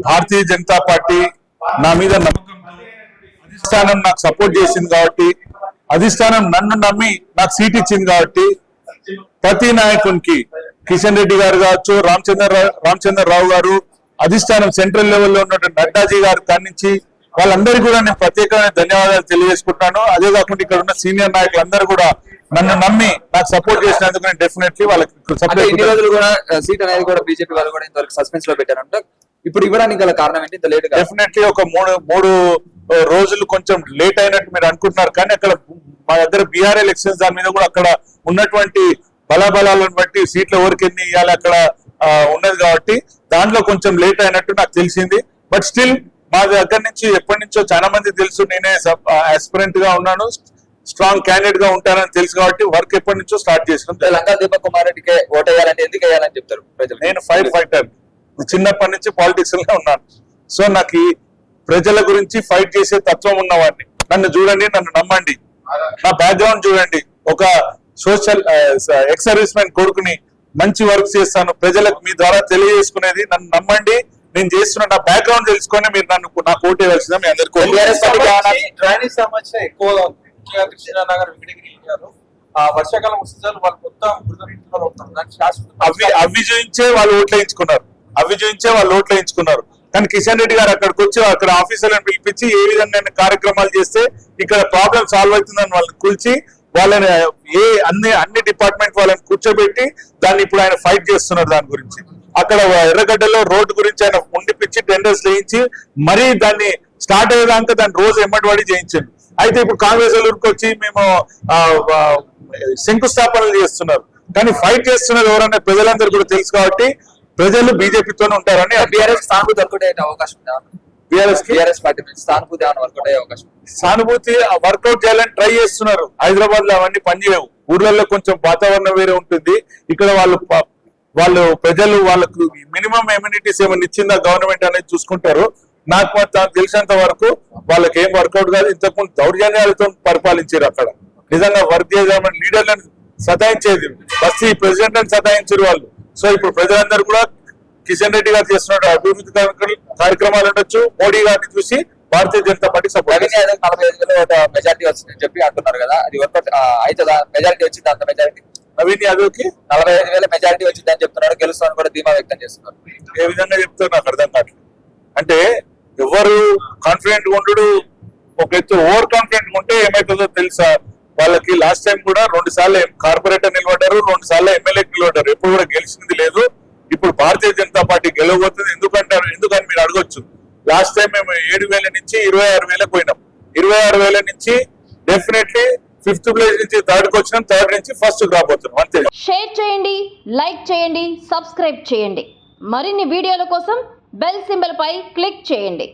Bharatiya Janata party నా మీద నమ్మకంతో అధిష్టానం నాకు సపోర్ట్ చేసింది కాబట్టి, అధిష్టానం నన్ను నమ్మి నాకు సీట్ ఇచ్చింది కాబట్టి ప్రతి నాయకునికి కిషన్ రెడ్డి గారు కావచ్చు, రామచంద్రరావు గారు, అధిష్టానం సెంట్రల్ లెవెల్లో ఉన్నటువంటి నడ్డాజీ గారు కానించి వాళ్ళందరికీ కూడా నేను ప్రత్యేకమైన ధన్యవాదాలు తెలియజేసుకుంటున్నాను. అదే కాకుండా ఇక్కడ ఉన్న సీనియర్ నాయకులందరూ కూడా నన్ను నమ్మి నాకు సపోర్ట్ చేసినందుకు నేను డెఫినెట్లీ వాళ్ళకి ఇన్ని రోజులు కూడా సీట్ అనేది కూడా బీజేపీ వాళ్ళు కూడా ఇంతవరకు సస్పెన్స్ లో పెట్టారంట. ఇప్పుడు ఇవ్వడానికి గల కారణం ఏంటి ఇంత లేట్? డెఫినెట్లీ ఒక మూడు రోజులు కొంచెం లేట్ అయినట్టు మీరు అనుకుంటున్నారు, కానీ అక్కడ మా దగ్గర బీఆర్ ఎలక్షన్స్ దాని మీద కూడా అక్కడ ఉన్నటువంటి బలాబలాలను బట్టి సీట్లు ఎవరికి ఎన్ని ఇవ్వాలి అక్కడ ఉన్నది కాబట్టి దాంట్లో కొంచెం లేట్ అయినట్టు నాకు తెలిసింది. బట్ స్టిల్ మా దగ్గర నుంచి ఎప్పటి నుంచో చాలా మంది తెలుసు, నేనే ఆస్పిరెంట్ గా ఉన్నాను, స్ట్రాంగ్ క్యాండిడేట్ గా ఉంటానని తెలుసు కాబట్టి వర్క్ ఎప్పటి నుంచో స్టార్ట్ చేసినాం. లంకా దీపక్ కుమార్ రెడ్డికి ఓట్ వేయాలంటే ఎందుకు వేయాలని చెప్తారు ప్రజలు? నేను ఫైటర్ చిన్నప్పటి నుంచి పాలిటిక్స్ లో ఉన్నాను. సో నాకు ప్రజల గురించి ఫైట్ చేసే తత్వం ఉన్నవాడిని. నన్ను చూడండి, నన్ను నమ్మండి, నా బ్యాక్గ్రౌండ్ చూడండి. ఒక సోషల్ ఎక్స్ సర్వీస్ మెన్ కొడుకుని, మంచి వర్క్ చేస్తాను, ప్రజలకు మీ ద్వారా తెలియజేసుకునేది. నన్ను నమ్మండి, నేను చేస్తున్న నా బ్యాక్గ్రౌండ్ తెలుసుకొని మీరు నాకు ఓటు వేయాల్సిందా మీ అందరికీ. డ్రైనేజ్ సమస్య ఎక్కువగా ఉంది, ముఖ్యంగా కృష్ణానగర్ వెంకటగిరి ఏరియాలో. వర్షాకాలం వస్తే వాళ్ళు మొత్తం అవి చూయించే వాళ్ళు ఓట్లు వేయించుకున్నారు. కానీ కిషన్ రెడ్డి గారు అక్కడికి వచ్చి అక్కడ ఆఫీసర్లను పిలిపించి ఏ విధంగా కార్యక్రమాలు చేస్తే ఇక్కడ ప్రాబ్లం సాల్వ్ అవుతుందని వాళ్ళని కూల్చి వాళ్ళని అన్ని డిపార్ట్మెంట్ వాళ్ళని కూర్చోబెట్టి దాన్ని ఇప్పుడు ఆయన ఫైట్ చేస్తున్నారు. దాని గురించి అక్కడ ఎర్రగడ్డలో రోడ్డు గురించి ఆయన ఉండిపించి టెండర్స్ వేయించి మరీ దాన్ని స్టార్ట్ అయ్యేదాకా దాన్ని రోజు ఎమ్మటివాడి చేయించారు. అయితే ఇప్పుడు కాంగ్రెస్ వాళ్ళకి వచ్చి మేము శంకుస్థాపనలు చేస్తున్నారు, కానీ ఫైట్ చేస్తున్నారు ఎవరన్నా ప్రజలందరూ కూడా తెలుసు కాబట్టి ప్రజలు బీజేపీతోనే ఉంటారని. బీఆర్ఎస్ సానుభూతి వర్కౌట్ అయ్యే అవకాశం బీఆర్ఎస్ పార్టీ సానుభూతి వర్కౌట్ అయ్యే అవకాశం సానుభూతి వర్కౌట్ చేయాలని ట్రై చేస్తున్నారు. హైదరాబాద్ లో అవన్నీ పనిచేయవు, ఊర్లలో కొంచెం వాతావరణం వేరే ఉంటుంది. ఇక్కడ వాళ్ళు ప్రజలు వాళ్ళకు మినిమం ఎమ్యూనిటీస్ ఏమైనా ఇచ్చిందా గవర్నమెంట్ అనేది చూసుకుంటారు. నాకు తెలిసినంత వరకు వాళ్ళకి ఏం వర్కౌట్ కాదు. ఇంతకుముందు దౌర్జన్యాలతో పరిపాలించారు, అక్కడ నిజంగా వర్క్ చేద్దామని లీడర్లను సతాయించేది, బస్తీ ప్రెసిడెంట్ అని సతాయించారు వాళ్ళు. సో ఇప్పుడు ప్రజలందరూ కూడా కిషన్ రెడ్డి గారు చేస్తున్న అభివృద్ధి కార్యక్రమాలు ఉండొచ్చు, మోడీ గారిని చూసి Bharatiya Janata party support. 45,000 majority వచ్చిందని చెప్పి అంటున్నారు కదా, అది వర్కౌట్ అవుతుందా? మెజారిటీ వచ్చింది, అంత మెజారిటీ నవీన్ యాదవ్కి 45,000 మెజారిటీ వచ్చిందని చెప్తున్నారు, గెలుస్తామని కూడా ధీమా వ్యక్తం చేస్తున్నారు. ఏ విధంగా చెప్తారు నాకు అర్థం కావట్లేదు. అంటే ఎవరు కాన్ఫిడెంట్ ఉండడు, ఒక ఎత్తు ఓవర్ కాన్ఫిడెంట్ ఉంటే ఏమైతుందో తెలుసా? వాళ్ళకి లాస్ట్ టైం కూడా 2 సార్లు కార్పొరేటర్ నిలబడ్డారు, 2 సార్లు ఎమ్మెల్యేకి నిలబడ్డారు, ఎప్పుడు కూడా గెలిచింది లేదు. ఇప్పుడు భారతీయ జనతా పార్టీ గెలవబోతుంది. ఎందుకని మీరు అడగొచ్చు. లాస్ట్ టైం మేము 7,000 నుంచి 26,000 పోయినాం. 26,000 నుంచి డెఫినెట్లీ 5th ప్లేస్ నుంచి 3rd వచ్చినాం, 3rd నుంచి 1st రాబోతున్నాం. అంతే. షేర్ చేయండి, లైక్ చేయండి, సబ్స్క్రైబ్ చేయండి. మరిన్ని వీడియోల కోసం బెల్ సింబల్ పై క్లిక్ చేయండి.